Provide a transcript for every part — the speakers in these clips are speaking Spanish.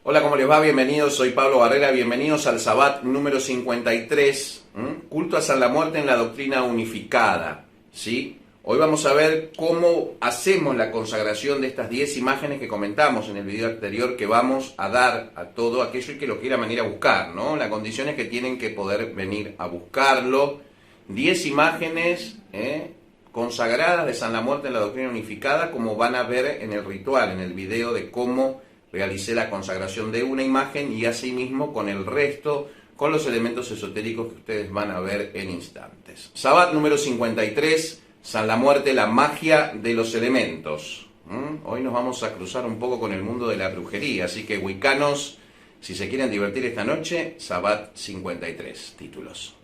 Hola, ¿cómo les va? Bienvenidos, soy Pablo Barrera, bienvenidos al Sabbat número 53, culto a San la Muerte en la doctrina unificada, ¿sí? Hoy vamos a ver cómo hacemos la consagración de estas 10 imágenes que comentamos en el video anterior, que vamos a dar a todo aquello que lo quiera venir a buscar, ¿no? La condición es que tienen que poder venir a buscarlo. 10 imágenes consagradas de San la Muerte en la doctrina unificada, como van a ver en el ritual, en el video de cómo realicé la consagración de una imagen y asimismo con el resto, con los elementos esotéricos que ustedes van a ver en instantes. Sabbat número 53, San la Muerte, la magia de los elementos. Hoy nos vamos a cruzar un poco con el mundo de la brujería, así que wicanos, si se quieren divertir esta noche, Sabbat 53, títulos.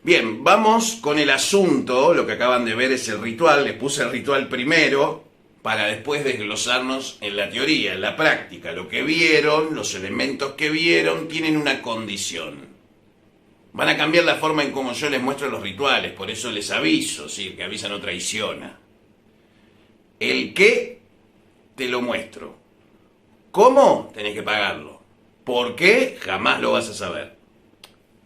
Bien, vamos con el asunto. Lo que acaban de ver es el ritual. Les puse el ritual primero para después desglosarnos en la teoría, en la práctica. Lo que vieron, los elementos que vieron, tienen una condición. Van a cambiar la forma en cómo yo les muestro los rituales, por eso les aviso, ¿sí? El que avisa no traiciona. El qué, te lo muestro. ¿Cómo? Tenés que pagarlo. ¿Por qué? Jamás lo vas a saber.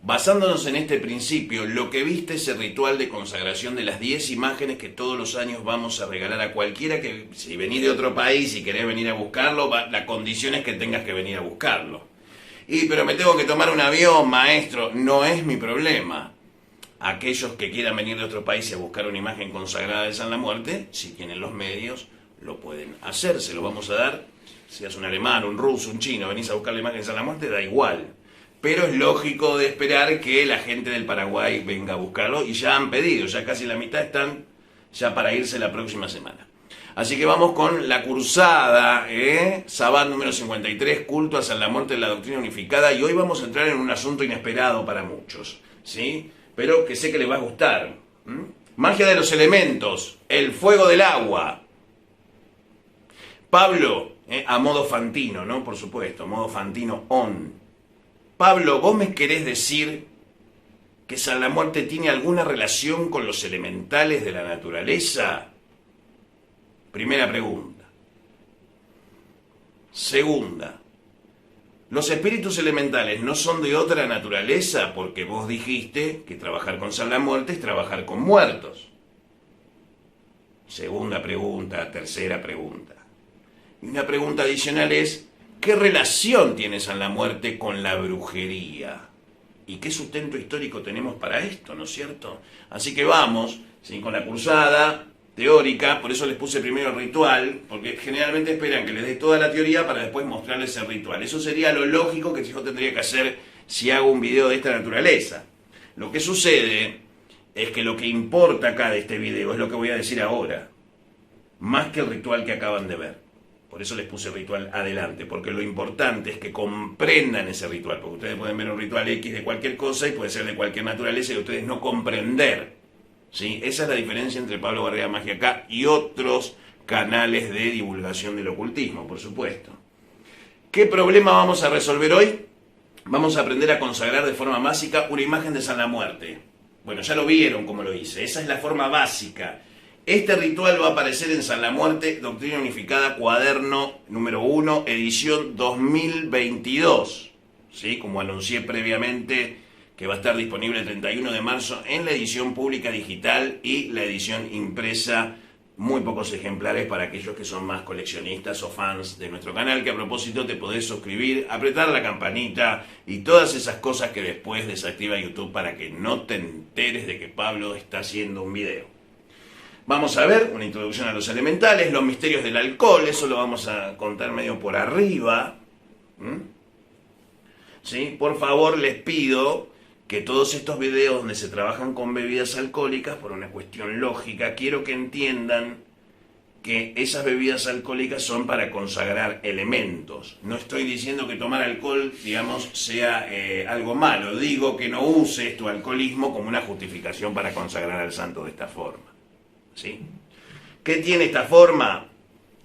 Basándonos en este principio, lo que viste es el ritual de consagración de las 10 imágenes que todos los años vamos a regalar a cualquiera que, si venís de otro país y querés venir a buscarlo, la condición es que tengas que venir a buscarlo. Pero me tengo que tomar un avión, maestro. No es mi problema. Aquellos que quieran venir de otro país a buscar una imagen consagrada de San la Muerte, si tienen los medios, lo pueden hacer. Se lo vamos a dar. Si es un alemán, un ruso, un chino, venís a buscar la imagen de San la Muerte, da igual. Pero es lógico de esperar que la gente del Paraguay venga a buscarlo. Y ya han pedido, ya casi la mitad están ya para irse la próxima semana. Así que vamos con la cursada, Sabbat número 53, culto a San la Muerte en la doctrina unificada. Y hoy vamos a entrar en un asunto inesperado para muchos, ¿sí? Pero que sé que les va a gustar. Magia de los elementos, el fuego del agua. Pablo, a modo Fantino, ¿no? Por supuesto, modo Fantino on. Pablo, ¿vos me querés decir que San la Muerte tiene alguna relación con los elementales de la naturaleza? Primera pregunta. Segunda, ¿los espíritus elementales no son de otra naturaleza? Porque vos dijiste que trabajar con San la Muerte es trabajar con muertos. Segunda pregunta, tercera pregunta. Y una pregunta adicional es, ¿qué relación tiene San la Muerte con la brujería? ¿Y qué sustento histórico tenemos para esto, no es cierto? Así que vamos, ¿sí? Con la cursada teórica, por eso les puse primero el ritual, porque generalmente esperan que les dé toda la teoría para después mostrarles el ritual. Eso sería lo lógico que yo tendría que hacer si hago un video de esta naturaleza. Lo que sucede es que lo que importa acá de este video es lo que voy a decir ahora, más que el ritual que acaban de ver. Por eso les puse el ritual adelante, porque lo importante es que comprendan ese ritual, porque ustedes pueden ver un ritual X de cualquier cosa y puede ser de cualquier naturaleza y ustedes no comprender. ¿Sí? Esa es la diferencia entre Pablo Barrera Magia acá y otros canales de divulgación del ocultismo, por supuesto. ¿Qué problema vamos a resolver hoy? Vamos a aprender a consagrar de forma básica una imagen de San la Muerte. Bueno, ya lo vieron cómo lo hice, esa es la forma básica. Este ritual va a aparecer en San la Muerte, Doctrina Unificada, cuaderno número 1, edición 2022. ¿Sí? Como anuncié previamente, que va a estar disponible el 31 de marzo en la edición pública digital y la edición impresa, muy pocos ejemplares para aquellos que son más coleccionistas o fans de nuestro canal, que a propósito te podés suscribir, apretar la campanita y todas esas cosas que después desactiva YouTube para que no te enteres de que Pablo está haciendo un video. Vamos a ver una introducción a los elementales, los misterios del alcohol, eso lo vamos a contar medio por arriba. ¿Sí? Por favor, les pido que todos estos videos donde se trabajan con bebidas alcohólicas, por una cuestión lógica, quiero que entiendan que esas bebidas alcohólicas son para consagrar elementos. No estoy diciendo que tomar alcohol, digamos, sea algo malo. Digo que no uses tu alcoholismo como una justificación para consagrar al santo de esta forma. ¿Sí? ¿Qué tiene esta forma?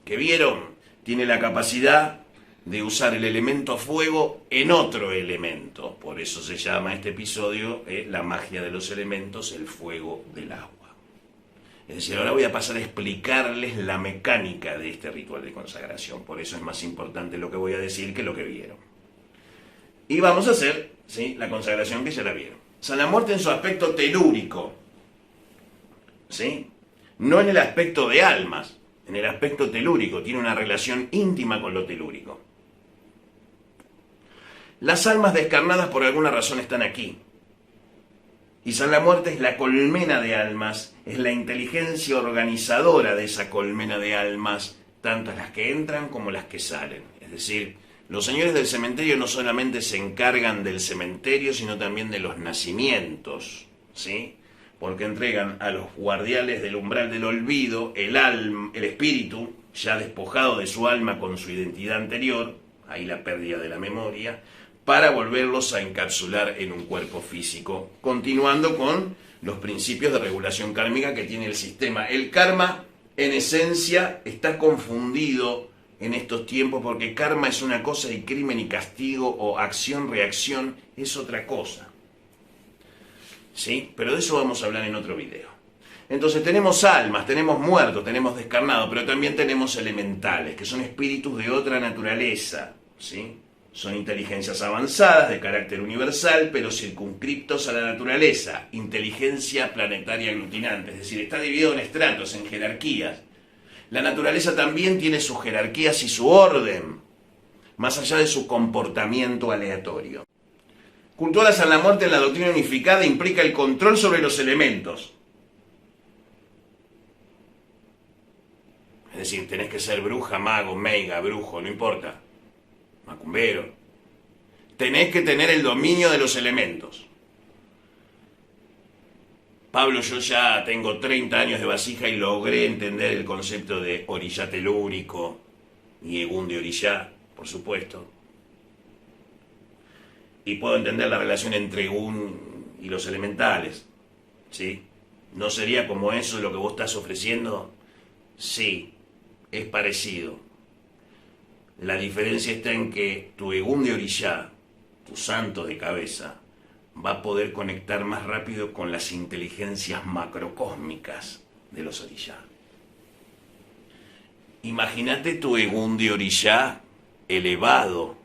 ¿Que vieron? Tiene la capacidad de usar el elemento fuego en otro elemento. Por eso se llama este episodio la magia de los elementos, el fuego del agua. Es decir, ahora voy a pasar a explicarles la mecánica de este ritual de consagración. Por eso es más importante lo que voy a decir que lo que vieron. Y vamos a hacer, ¿sí?, la consagración que ya la vieron. San la Muerte en su aspecto telúrico, ¿sí?, no en el aspecto de almas, en el aspecto telúrico. Tiene una relación íntima con lo telúrico. Las almas descarnadas por alguna razón están aquí. Y San la Muerte es la colmena de almas, es la inteligencia organizadora de esa colmena de almas, tanto las que entran como las que salen. Es decir, los señores del cementerio no solamente se encargan del cementerio, sino también de los nacimientos, ¿sí? Porque entregan a los guardianes del umbral del olvido el espíritu, ya despojado de su alma con su identidad anterior, ahí la pérdida de la memoria, para volverlos a encapsular en un cuerpo físico, continuando con los principios de regulación kármica que tiene el sistema. El karma, en esencia, está confundido en estos tiempos porque karma es una cosa y crimen y castigo o acción-reacción es otra cosa. ¿Sí? Pero de eso vamos a hablar en otro video. Entonces tenemos almas, tenemos muertos, tenemos descarnados, pero también tenemos elementales, que son espíritus de otra naturaleza, ¿sí? Son inteligencias avanzadas de carácter universal, pero circunscriptos a la naturaleza, inteligencia planetaria aglutinante, es decir, está dividido en estratos, en jerarquías. La naturaleza también tiene sus jerarquías y su orden, más allá de su comportamiento aleatorio. Culturas a la muerte en la doctrina unificada implica el control sobre los elementos. Es decir, tenés que ser bruja, mago, meiga, brujo, no importa. Macumbero. Tenés que tener el dominio de los elementos. Pablo, yo ya tengo 30 años de vasija y logré entender el concepto de orillá telúrico y egún de orillá, por supuesto. Y puedo entender la relación entre egún y los elementales, ¿sí? ¿No sería como eso lo que vos estás ofreciendo? Sí. Es parecido. La diferencia está en que tu egún de orillá, tu santo de cabeza, va a poder conectar más rápido con las inteligencias macrocósmicas de los orillá. Imagínate tu egún de orillá elevado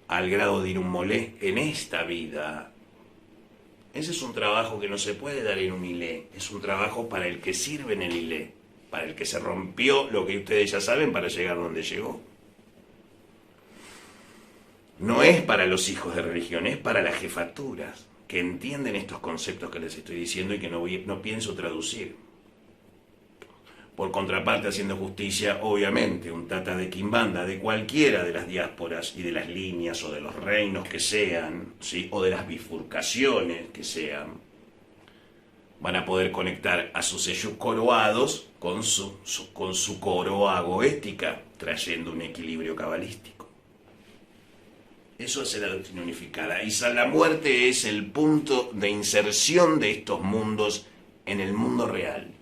al grado de ir un molé en esta vida. Ese es un trabajo que no se puede dar en un hilé, es un trabajo para el que sirve en el hilé, para el que se rompió lo que ustedes ya saben para llegar donde llegó. No es para los hijos de religión, es para las jefaturas que entienden estos conceptos que les estoy diciendo y que no pienso traducir. Por contraparte, haciendo justicia, obviamente, un tata de Quimbanda, de cualquiera de las diásporas y de las líneas o de los reinos que sean, ¿sí? O de las bifurcaciones que sean, van a poder conectar a sus sellos coroados con su coroa goética, trayendo un equilibrio cabalístico. Eso es la doctrina unificada. Y la muerte es el punto de inserción de estos mundos en el mundo real.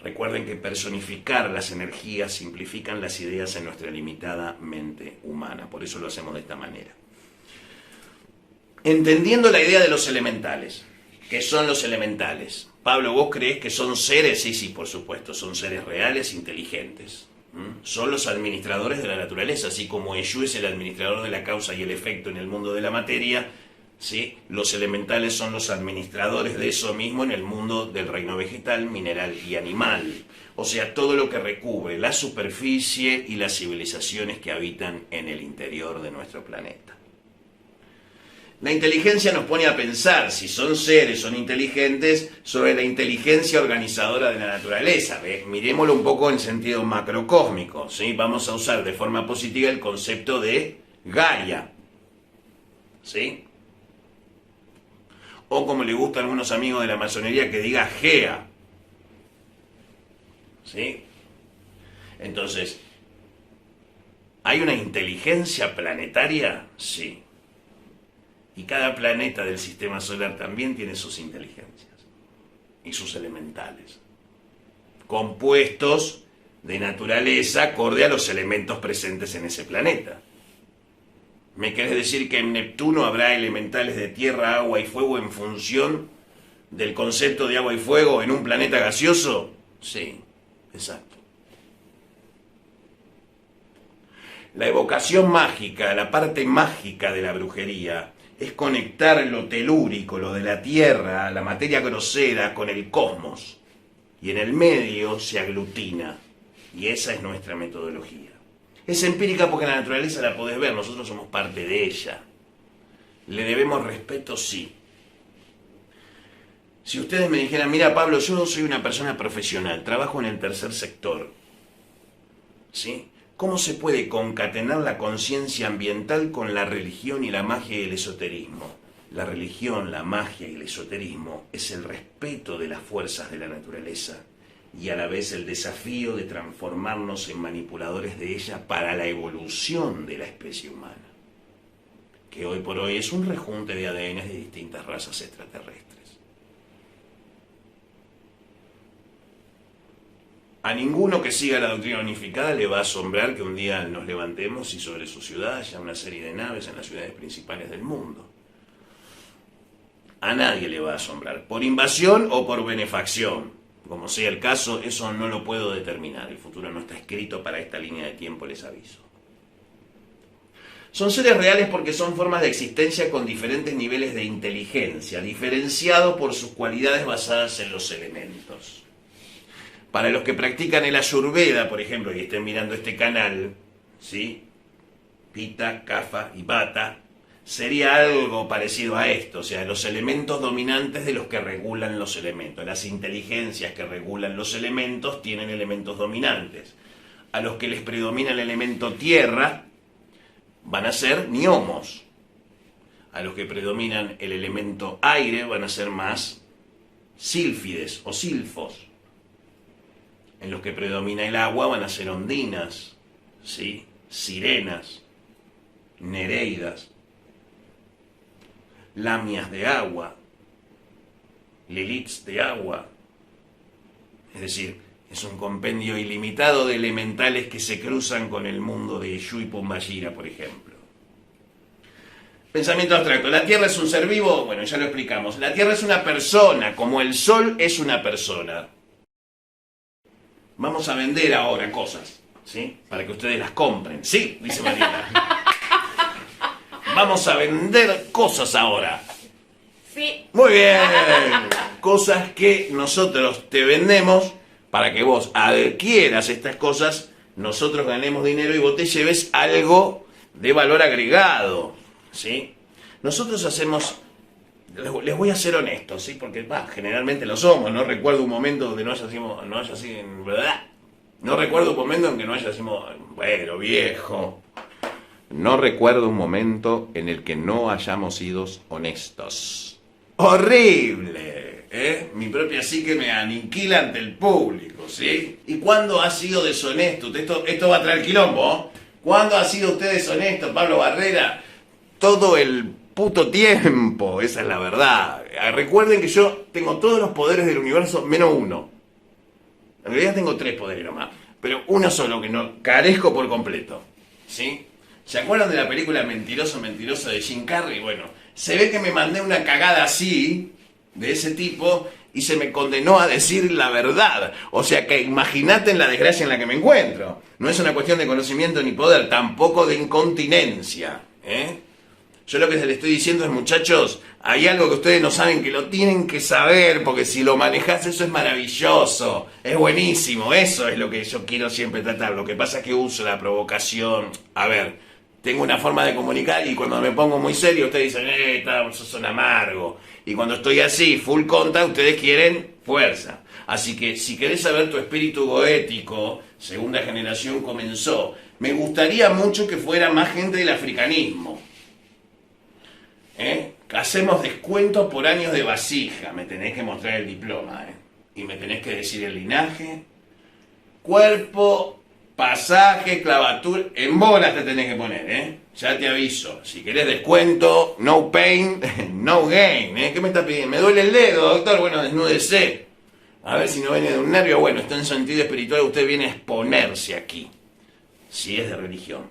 Recuerden que personificar las energías simplifican las ideas en nuestra limitada mente humana. Por eso lo hacemos de esta manera. Entendiendo la idea de los elementales. ¿Qué son los elementales? Pablo, ¿vos creés que son seres? Sí, por supuesto, son seres reales, inteligentes. Son los administradores de la naturaleza, así como Eshu es el administrador de la causa y el efecto en el mundo de la materia, ¿sí? Los elementales son los administradores de eso mismo en el mundo del reino vegetal, mineral y animal. O sea, todo lo que recubre la superficie y las civilizaciones que habitan en el interior de nuestro planeta. La inteligencia nos pone a pensar, si son seres, son inteligentes, sobre la inteligencia organizadora de la naturaleza. Miremoslo un poco en sentido macrocósmico, ¿sí? Vamos a usar de forma positiva el concepto de Gaia, ¿sí? O como le gusta a algunos amigos de la masonería que diga Gea, ¿sí? Entonces, ¿hay una inteligencia planetaria? Sí. Y cada planeta del sistema solar también tiene sus inteligencias y sus elementales, compuestos de naturaleza acorde a los elementos presentes en ese planeta. ¿Me querés decir que en Neptuno habrá elementales de tierra, agua y fuego en función del concepto de agua y fuego en un planeta gaseoso? Sí, exacto. La evocación mágica, la parte mágica de la brujería, es conectar lo telúrico, lo de la tierra, la materia grosera, con el cosmos. Y en el medio se aglutina. Y esa es nuestra metodología. Es empírica porque la naturaleza la podés ver, nosotros somos parte de ella. ¿Le debemos respeto? Sí. Si ustedes me dijeran, mira Pablo, yo soy una persona profesional, trabajo en el tercer sector, ¿sí? ¿Cómo se puede concatenar la conciencia ambiental con la religión y la magia y el esoterismo? La religión, la magia y el esoterismo es el respeto de las fuerzas de la naturaleza y a la vez el desafío de transformarnos en manipuladores de ella para la evolución de la especie humana. que hoy por hoy es un rejunte de ADN de distintas razas extraterrestres. A ninguno que siga la doctrina unificada le va a asombrar que un día nos levantemos y sobre su ciudad haya una serie de naves en las ciudades principales del mundo. A nadie le va a asombrar, por invasión o por benefacción. Como sea el caso, eso no lo puedo determinar. El futuro no está escrito para esta línea de tiempo, les aviso. Son seres reales porque son formas de existencia con diferentes niveles de inteligencia, diferenciados por sus cualidades basadas en los elementos. Para los que practican el Ayurveda, por ejemplo, y estén mirando este canal, ¿sí? Pitta, Kapha y Vata, sería algo parecido a esto, o sea, los elementos dominantes de los que regulan los elementos. Las inteligencias que regulan los elementos tienen elementos dominantes. A los que les predomina el elemento tierra van a ser gnomos. A los que predominan el elemento aire van a ser más sílfides o silfos. En los que predomina el agua van a ser ondinas, ¿sí? Sirenas, nereidas, lamias de agua, liliths de agua. Es decir, es un compendio ilimitado de elementales que se cruzan con el mundo de Eshu y Pombayira, por ejemplo. Pensamiento abstracto. ¿La Tierra es un ser vivo? Bueno, ya lo explicamos. La Tierra es una persona, como el Sol es una persona. Vamos a vender ahora cosas, ¿sí? Para que ustedes las compren. Sí, dice Marina. Vamos a vender cosas ahora. Sí. Muy bien. Cosas que nosotros te vendemos para que vos adquieras estas cosas, nosotros ganemos dinero y vos te lleves algo de valor agregado, ¿sí? Nosotros hacemos... Les voy a ser honesto, ¿sí? Porque generalmente lo somos. No recuerdo un momento donde no haya sido, ¿verdad? No recuerdo un momento en que no haya sido, bueno, viejo. No recuerdo un momento en el que no hayamos sido honestos. ¡Horrible! ¿Eh? Mi propia psique me aniquila ante el público, ¿sí? ¿Y cuándo ha sido deshonesto? Esto va a traer quilombo, ¿eh? ¿Cuándo ha sido usted deshonesto, Pablo Barrera? Todo el puto tiempo, esa es la verdad. Recuerden que yo tengo todos los poderes del universo menos uno. En realidad tengo 3 poderes nomás, pero uno solo que no carezco por completo, ¿sí? ¿Se acuerdan de la película Mentiroso, Mentiroso de Jim Carrey? Bueno, se ve que me mandé una cagada así, de ese tipo, y se me condenó a decir la verdad. O sea que imagínate en la desgracia en la que me encuentro. No es una cuestión de conocimiento ni poder, tampoco de incontinencia, ¿eh? Yo lo que les estoy diciendo es, muchachos, hay algo que ustedes no saben que lo tienen que saber, porque si lo manejás eso es maravilloso, es buenísimo, eso es lo que yo quiero siempre tratar. Lo que pasa es que uso la provocación. A ver, tengo una forma de comunicar y cuando me pongo muy serio ustedes dicen, sos un amargo. Y cuando estoy así, full conta, ustedes quieren fuerza. Así que si querés saber tu espíritu goético, segunda generación comenzó. Me gustaría mucho que fuera más gente del africanismo. Hacemos descuentos por años de vasija. Me tenés que mostrar el diploma, y me tenés que decir el linaje, cuerpo, pasaje, clavatura. En bolas te tenés que poner, ya te aviso. Si querés descuento, no pain, no gain. ¿Qué me está pidiendo? Me duele el dedo, doctor. Bueno, desnúdese. A ver si no viene de un nervio. Bueno, está en sentido espiritual, usted viene a exponerse aquí, si es de religión.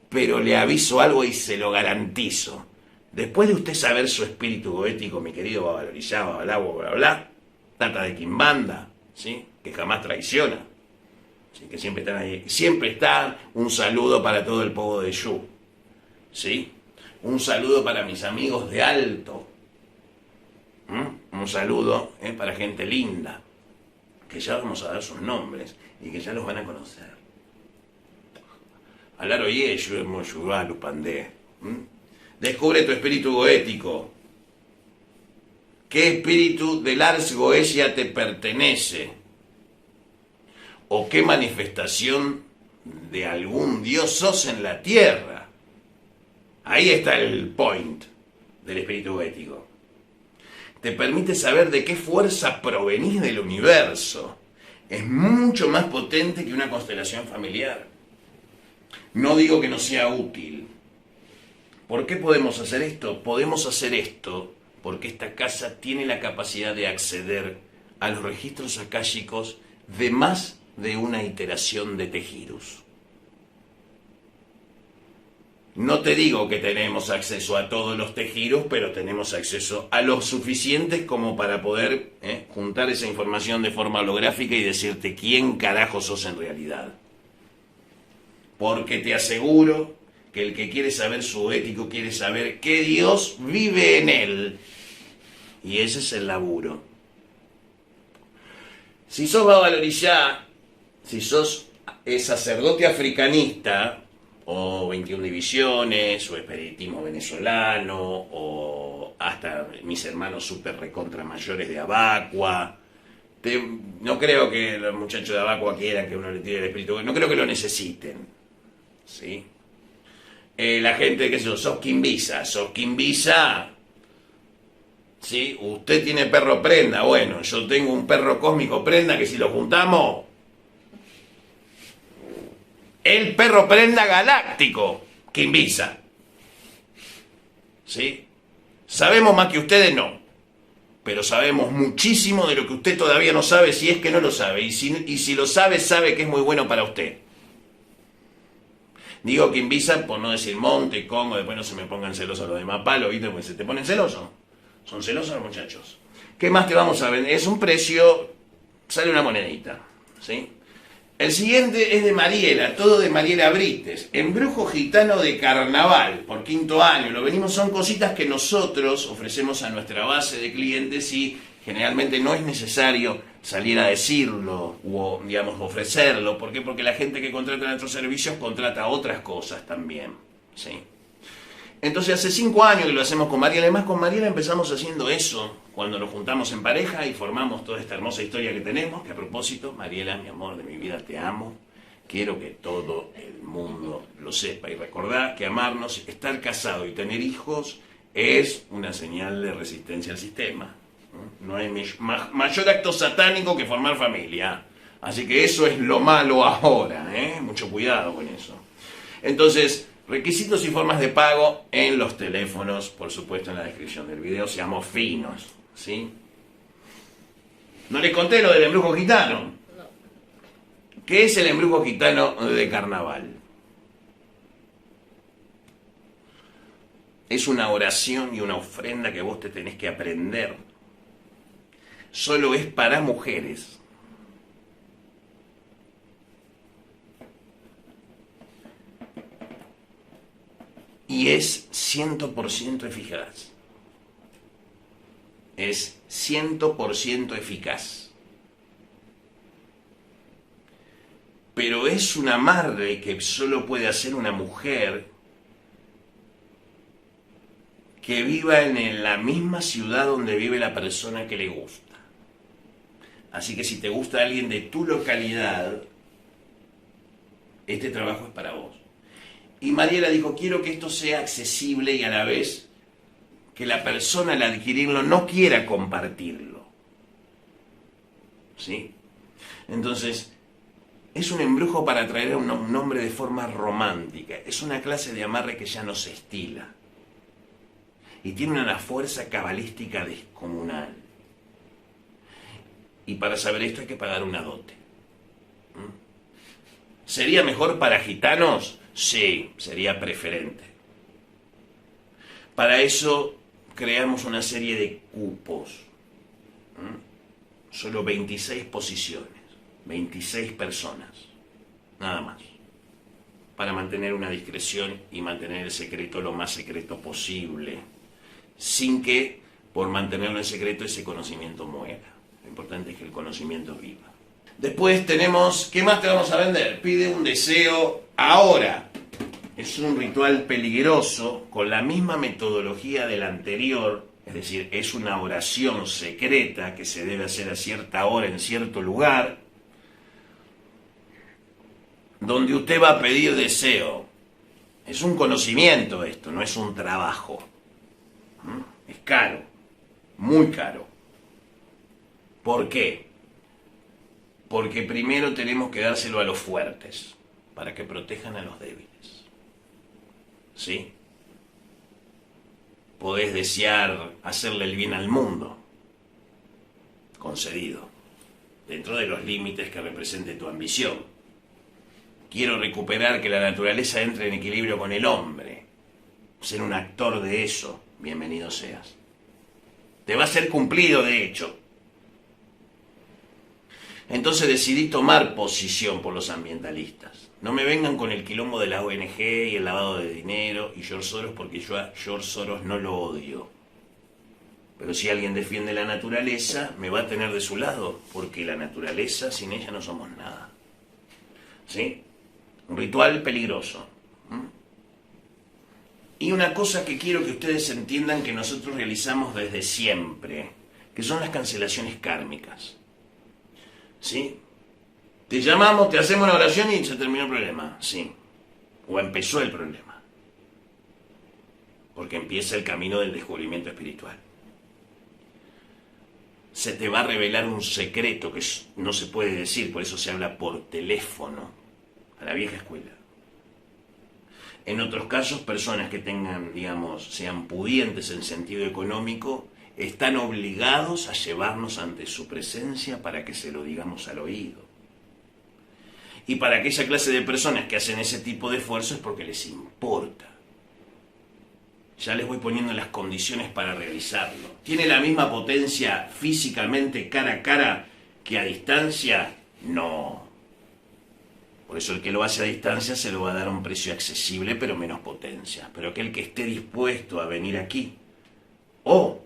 Pero le aviso algo y se lo garantizo. Después de usted saber su espíritu goético, mi querido Babalorillá, Babalagua, bla, bla, Tata de Quimbanda, ¿sí? Que jamás traiciona, ¿sí? Que siempre están ahí. Siempre está un saludo para todo el pueblo de Yu, ¿sí? Un saludo para mis amigos de Alto, un saludo para gente linda, que ya vamos a dar sus nombres y que ya los van a conocer. Alaro Yeshu es Moyugá, Lupandé. Descubre tu espíritu goético. ¿Qué espíritu del Ars Goetia te pertenece? ¿O qué manifestación de algún dios sos en la tierra? Ahí está el point del espíritu goético. Te permite saber de qué fuerza provenís del universo. Es mucho más potente que una constelación familiar. No digo que no sea útil, ¿Por qué podemos hacer esto? Podemos hacer esto porque esta casa tiene la capacidad de acceder a los registros akáshicos de más de una iteración de Tehirus. No te digo que tenemos acceso a todos los Tehirus, pero tenemos acceso a los suficientes como para poder juntar esa información de forma holográfica y decirte quién carajo sos en realidad. Porque te aseguro que el que quiere saber su ético quiere saber qué Dios vive en él. Y ese es el laburo. Si sos Baba Lorillá, si sos sacerdote africanista, o 21 divisiones, o espiritismo venezolano, o hasta mis hermanos super recontra mayores de Abacua, no creo que los muchachos de Abacua quieran que uno le tire el espíritu, no creo que lo necesiten, ¿sí? La gente que sos Quimbisa, ¿sí? Usted tiene perro prenda, bueno, yo tengo un perro cósmico prenda que si lo juntamos, el perro prenda galáctico, Quimbisa, ¿sí? Sabemos más que ustedes, no, pero sabemos muchísimo de lo que usted todavía no sabe, si es que no lo sabe, y si lo sabe, sabe que es muy bueno para usted. Digo Quimbisa por no decir Monte, Congo, después no se me pongan celosos los demás palos, ¿viste? Porque se te ponen celosos. Son celosos los muchachos. ¿Qué más te vamos a vender? Es un precio, sale una monedita, ¿sí? El siguiente es de Mariela, todo de Mariela Brites. Embrujo gitano de carnaval, por 5º año. Lo venimos, son cositas que nosotros ofrecemos a nuestra base de clientes y generalmente no es necesario salir a decirlo o, digamos, ofrecerlo. ¿Por qué? Porque la gente que contrata nuestros servicios contrata otras cosas también, ¿sí? Entonces hace 5 años que lo hacemos con Mariela. Además, con Mariela empezamos haciendo eso cuando nos juntamos en pareja y formamos toda esta hermosa historia que tenemos. Que a propósito, Mariela, mi amor de mi vida, te amo. Quiero que todo el mundo lo sepa. Y recordá que amarnos, estar casado y tener hijos es una señal de resistencia al sistema. No hay mayor acto satánico que formar familia. Así que eso es lo malo ahora, ¿eh? Mucho cuidado con eso. Entonces, requisitos y formas de pago en los teléfonos, por supuesto en la descripción del video, seamos finos, ¿sí? No les conté lo del embrujo gitano. No. ¿Qué es el embrujo gitano de carnaval? Es una oración y una ofrenda que vos te tenés que aprender. Solo es para mujeres. Y es 100% eficaz. Es 100% eficaz. Pero es un amarre que solo puede hacer una mujer que viva en la misma ciudad donde vive la persona que le gusta. Así que si te gusta alguien de tu localidad, este trabajo es para vos. Y Mariela dijo, quiero que esto sea accesible y a la vez que la persona al adquirirlo no quiera compartirlo. ¿Sí? Entonces, es un embrujo para atraer a un hombre de forma romántica. Es una clase de amarre que ya no se estila. Y tiene una fuerza cabalística descomunal. Y para saber esto hay que pagar una dote. ¿Sería mejor para gitanos? Sí, sería preferente. Para eso creamos una serie de cupos. Solo 26 posiciones, 26 personas, nada más. Para mantener una discreción y mantener el secreto lo más secreto posible, sin que por mantenerlo en secreto ese conocimiento muera. Lo importante es que el conocimiento viva. Después tenemos, ¿qué más te vamos a vender? Pide un deseo ahora. Es un ritual peligroso con la misma metodología del anterior, es decir, es una oración secreta que se debe hacer a cierta hora en cierto lugar, donde usted va a pedir deseo. Es un conocimiento esto, no es un trabajo. Es caro, muy caro. ¿Por qué? Porque primero tenemos que dárselo a los fuertes, para que protejan a los débiles. ¿Sí? podés desear hacerle el bien al mundo. Concedido. Dentro de los límites que represente tu ambición. Quiero recuperar que la naturaleza entre en equilibrio con el hombre. Ser un actor de eso. Bienvenido seas. Te va a ser cumplido, de hecho. Entonces decidí tomar posición por los ambientalistas. No me vengan con el quilombo de la ONG y el lavado de dinero y George Soros, porque yo a George Soros no lo odio. Pero si alguien defiende la naturaleza, me va a tener de su lado, porque la naturaleza, sin ella no somos nada. ¿Sí? Un ritual peligroso. Y una cosa que quiero que ustedes entiendan que nosotros realizamos desde siempre, que son las cancelaciones kármicas. ¿Sí? Te llamamos, te hacemos una oración y se terminó el problema. Sí. O empezó el problema. Porque empieza el camino del descubrimiento espiritual. Se te va a revelar un secreto que no se puede decir, por eso se habla por teléfono, a la vieja escuela. En otros casos, personas que tengan, digamos, sean pudientes en sentido económico, están obligados a llevarnos ante su presencia para que se lo digamos al oído. Y para aquella clase de personas que hacen ese tipo de esfuerzo es porque les importa. Ya les voy poniendo las condiciones para realizarlo. ¿Tiene la misma potencia físicamente cara a cara que a distancia? No. Por eso el que lo hace a distancia se lo va a dar a un precio accesible, pero menos potencia. Pero aquel que esté dispuesto a venir aquí, o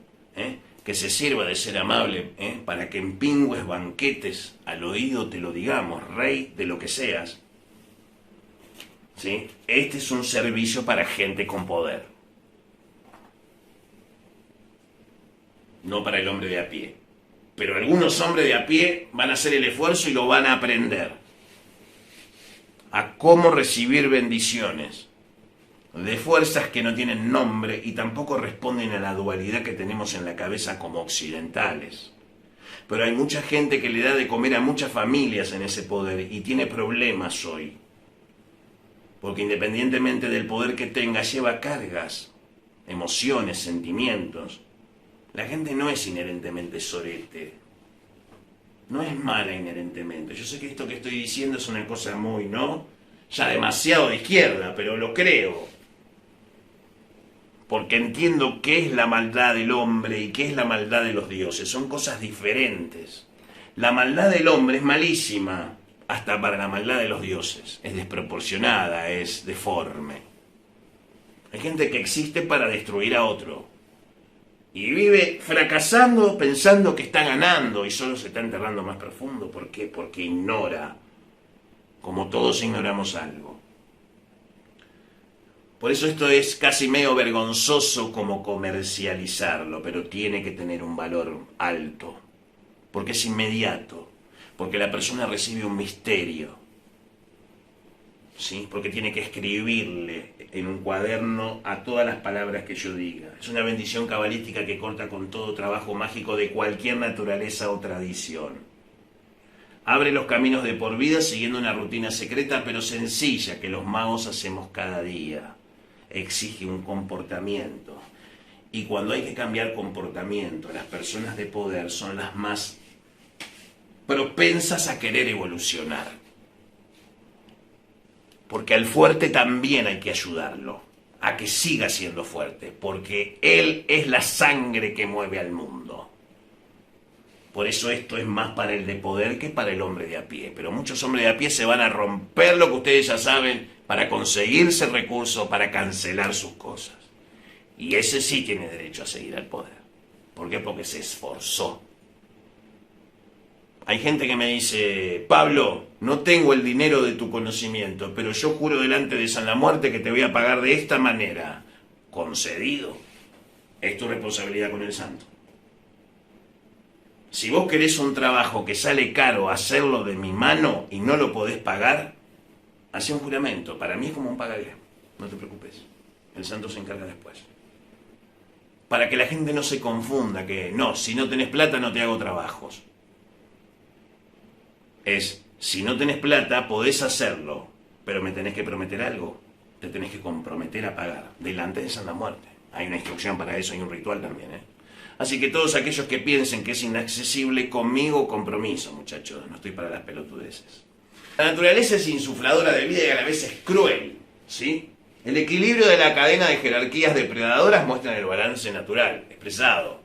que se sirva de ser amable, para que en pingües banquetes al oído te lo digamos, rey de lo que seas. ¿Sí? Este es un servicio para gente con poder. No para el hombre de a pie. Pero algunos hombres de a pie van a hacer el esfuerzo y lo van a aprender. A cómo recibir bendiciones de fuerzas que no tienen nombre y tampoco responden a la dualidad que tenemos en la cabeza como occidentales. Pero hay mucha gente que le da de comer a muchas familias en ese poder y tiene problemas hoy. Porque independientemente del poder que tenga, lleva cargas, emociones, sentimientos. La gente no es inherentemente sorete. No es mala inherentemente. Yo sé que esto que estoy diciendo es una cosa muy, ¿no? Ya demasiado de izquierda, pero lo creo. Porque entiendo qué es la maldad del hombre y qué es la maldad de los dioses. Son cosas diferentes. La maldad del hombre es malísima, hasta para la maldad de los dioses. Es desproporcionada, es deforme. Hay gente que existe para destruir a otro. Y vive fracasando pensando que está ganando y solo se está enterrando más profundo. ¿Por qué? Porque ignora, como todos ignoramos algo. Por eso esto es casi medio vergonzoso como comercializarlo, pero tiene que tener un valor alto, porque es inmediato, porque la persona recibe un misterio. ¿Sí? Porque tiene que escribirle en un cuaderno a todas las palabras que yo diga. Es una bendición cabalística que corta con todo trabajo mágico de cualquier naturaleza o tradición. Abre los caminos de por vida siguiendo una rutina secreta pero sencilla que los magos hacemos cada día. Exige un comportamiento. Y cuando hay que cambiar comportamiento, las personas de poder son las más propensas a querer evolucionar. Porque al fuerte también hay que ayudarlo, a que siga siendo fuerte, porque él es la sangre que mueve al mundo. Por eso esto es más para el de poder que para el hombre de a pie. Pero muchos hombres de a pie se van a romper lo que ustedes ya saben para conseguirse recursos, para cancelar sus cosas. Y ese sí tiene derecho a seguir al poder. ¿Por qué? Porque se esforzó. Hay gente que me dice, Pablo, no tengo el dinero de tu conocimiento, pero yo juro delante de San la Muerte que te voy a pagar de esta manera. Concedido. Es tu responsabilidad con el santo. Si vos querés un trabajo que sale caro hacerlo de mi mano y no lo podés pagar, hacé un juramento. Para mí es como un pagaré. No te preocupes. El santo se encarga después. Para que la gente no se confunda que, no, si no tenés plata no te hago trabajos. Si no tenés plata, podés hacerlo, pero me tenés que prometer algo. Te tenés que comprometer a pagar, delante de San la Muerte. Hay una instrucción para eso, hay un ritual también, ¿eh? Así que todos aquellos que piensen que es inaccesible, conmigo compromiso, muchachos, no estoy para las pelotudeces. La naturaleza es insufladora de vida y a la vez es cruel, ¿sí? El equilibrio de la cadena de jerarquías depredadoras muestra el balance natural, expresado.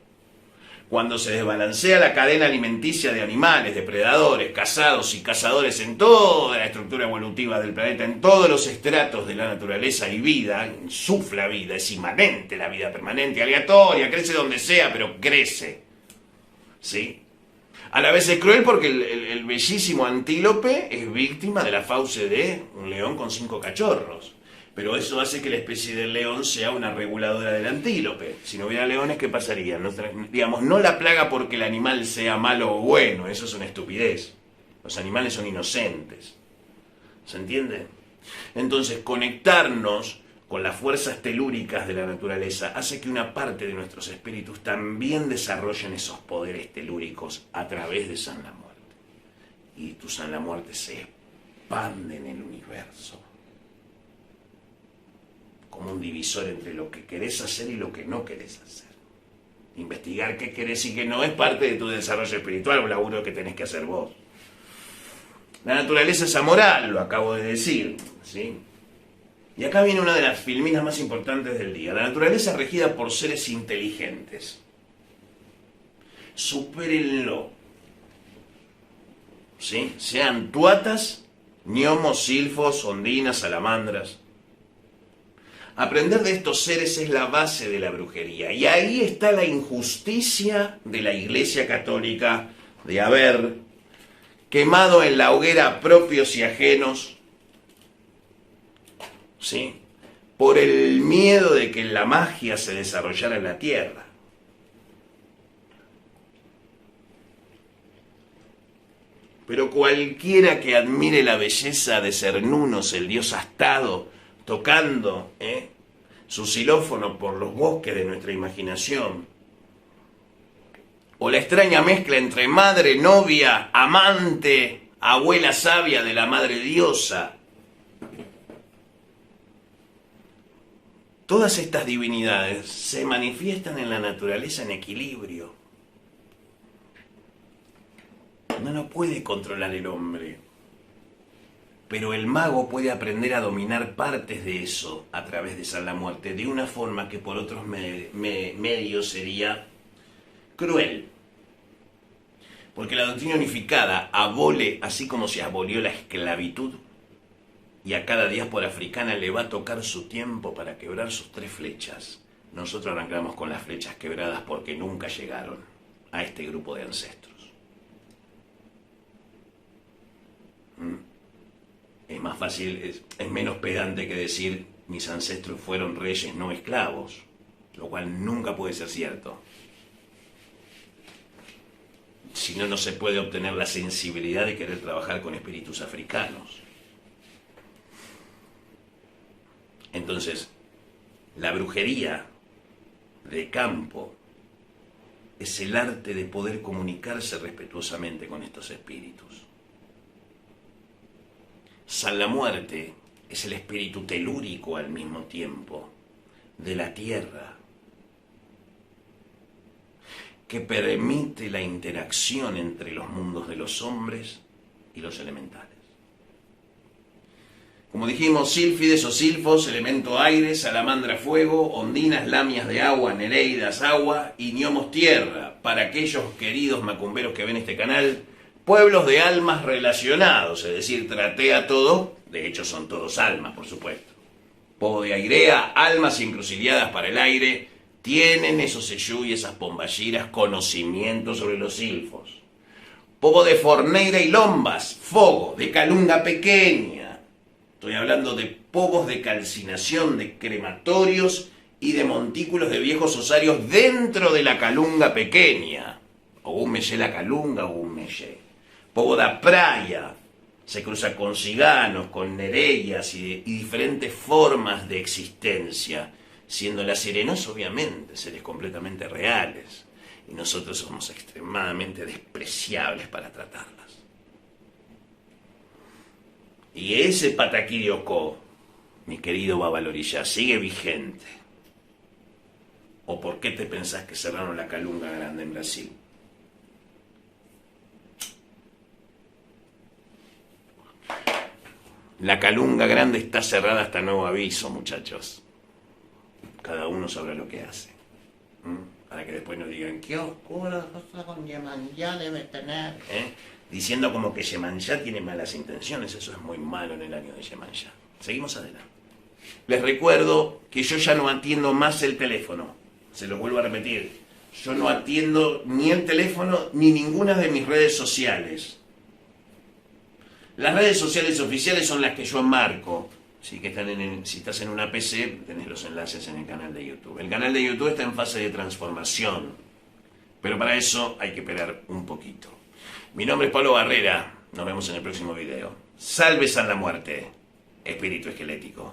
Cuando se desbalancea la cadena alimenticia de animales, depredadores, cazados y cazadores en toda la estructura evolutiva del planeta, en todos los estratos de la naturaleza y vida, insufla vida, es inmanente la vida permanente, aleatoria, crece donde sea, pero crece. ¿Sí? A la vez es cruel porque el bellísimo antílope es víctima de la fauce de un león con 5 cachorros. Pero eso hace que la especie del león sea una reguladora del antílope. Si no hubiera leones, ¿qué pasaría? No, digamos, no la plaga porque el animal sea malo o bueno, eso es una estupidez. Los animales son inocentes. ¿Se entiende? Entonces, conectarnos con las fuerzas telúricas de la naturaleza hace que una parte de nuestros espíritus también desarrollen esos poderes telúricos a través de San la Muerte. Y tu San la Muerte se expande en el universo como un divisor entre lo que querés hacer y lo que no querés hacer. Investigar qué querés y qué no es parte de tu desarrollo espiritual, un laburo que tenés que hacer vos. La naturaleza es amoral, lo acabo de decir, ¿sí? Y acá viene una de las filminas más importantes del día. La naturaleza es regida por seres inteligentes. Supérenlo. ¿Sí? Sean tuatas, gnomos, silfos, ondinas, salamandras. Aprender de estos seres es la base de la brujería. Y ahí está la injusticia de la Iglesia Católica de haber quemado en la hoguera propios y ajenos, ¿sí? Por el miedo de que la magia se desarrollara en la tierra. Pero cualquiera que admire la belleza de Cernunnos, el dios astado, tocando su xilófono por los bosques de nuestra imaginación, o la extraña mezcla entre madre, novia, amante, abuela sabia de la madre diosa, todas estas divinidades se manifiestan en la naturaleza en equilibrio. No lo puede controlar el hombre. Pero el mago puede aprender a dominar partes de eso a través de San la Muerte, de una forma que por otros medios sería cruel. Porque la doctrina unificada abole, así como se abolió la esclavitud, y a cada diáspora africana le va a tocar su tiempo para quebrar sus 3 flechas. Nosotros arrancamos con las flechas quebradas porque nunca llegaron a este grupo de ancestros. Es más fácil, es menos pedante que decir mis ancestros fueron reyes, no esclavos, lo cual nunca puede ser cierto. Si no, no se puede obtener la sensibilidad de querer trabajar con espíritus africanos. Entonces, la brujería de campo es el arte de poder comunicarse respetuosamente con estos espíritus. San la Muerte es el espíritu telúrico al mismo tiempo de la tierra, que permite la interacción entre los mundos de los hombres y los elementales. Como dijimos, sílfides o silfos, elemento aire, salamandra fuego, ondinas, lamias de agua, nereidas agua y gnomos tierra. Para aquellos queridos macumberos que ven este canal, pueblos de almas relacionados, es decir, traté a todo, de hecho son todos almas, por supuesto. Pobo de Airea, almas encrucilladas para el aire, tienen esos seyú y esas pomballiras conocimiento sobre los silfos. Pobo de Forneira y Lombas, fogo, de calunga pequeña. Estoy hablando de pobos de calcinación, de crematorios y de montículos de viejos osarios dentro de la calunga pequeña. O un meyé la calunga o un meyé. Pobo da praia, se cruza con ciganos, con nereias y diferentes formas de existencia, siendo las sirenas obviamente seres completamente reales, y nosotros somos extremadamente despreciables para tratarlas. Y ese Pataquiriocó, mi querido Babalorilla, sigue vigente. ¿O por qué te pensás que cerraron la Calunga Grande en Brasil? La Calunga Grande está cerrada hasta nuevo aviso, muchachos. Cada uno sabrá lo que hace. Para que después nos digan, qué oscuro con Yemanjá debe tener. Diciendo como que Yemanjá tiene malas intenciones. Eso es muy malo en el año de Yemanjá. Seguimos adelante. Les recuerdo que yo ya no atiendo más el teléfono. Se lo vuelvo a repetir. Yo no atiendo ni el teléfono ni ninguna de mis redes sociales. Las redes sociales oficiales son las que yo marco. Sí, que están si estás en una PC, tenés los enlaces en el canal de YouTube. El canal de YouTube está en fase de transformación. Pero para eso hay que esperar un poquito. Mi nombre es Pablo Barrera. Nos vemos en el próximo video. Salve San la Muerte, espíritu esquelético.